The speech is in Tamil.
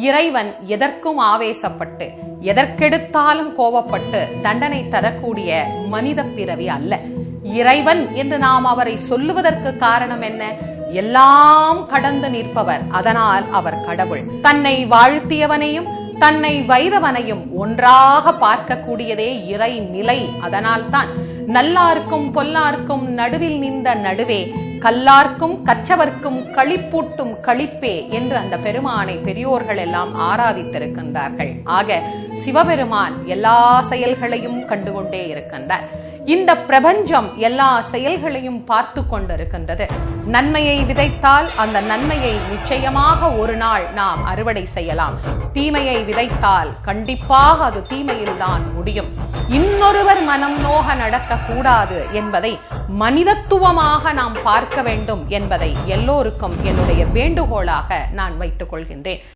இறைவன் எதற்கும் ஆவேசப்பட்டு எதற்கெடுத்தாலும் கோபப்பட்டு தண்டனை தரக்கூடிய மனித பிறவி அல்ல. இறைவன் என்று நாம் அவரை சொல்லுவதற்கு காரணம் என்ன? எல்லாம் கடந்து நிற்பவர், அதனால் அவர் கடவுள். தன்னை வாழ்த்தியவனையும் தன்னை வைரவனையும் ஒன்றாக பார்க்கக்கூடியதே இறை நிலை. அதனால்தான் நல்லார்க்கும் பொல்லார்க்கும் நடுவில் நின்ற நடுவே, கல்லார்க்கும் கற்றவர்க்கும் களிப்பூட்டும் களிப்பே என்று அந்த பெருமானை பெரியோர்கள் எல்லாம் ஆராதித்திருக்கின்றார்கள். ஆக சிவபெருமான் எல்லா செயல்களையும் கண்டுகொண்டே இருக்கின்றார். இந்த பிரபஞ்சம் எல்லா செயல்களையும் பார்த்து கொண்டிருக்கின்றது. நன்மையை விதைத்தால் அந்த நன்மையை நிச்சயமாக ஒரு நாள் நாம் அறுவடை செய்யலாம். தீமையை விதைத்தால் கண்டிப்பாக அது தீமையில்தான் முடியும். இன்னொருவர் மனம் நோக நடக்கக்கூடாது என்பதை மனிதத்துவமாக நாம் பார்க்க வேண்டும் என்பதை எல்லோருக்கும் என்னுடைய வேண்டுகோளாக நான் வைத்துக் கொள்கின்றேன்.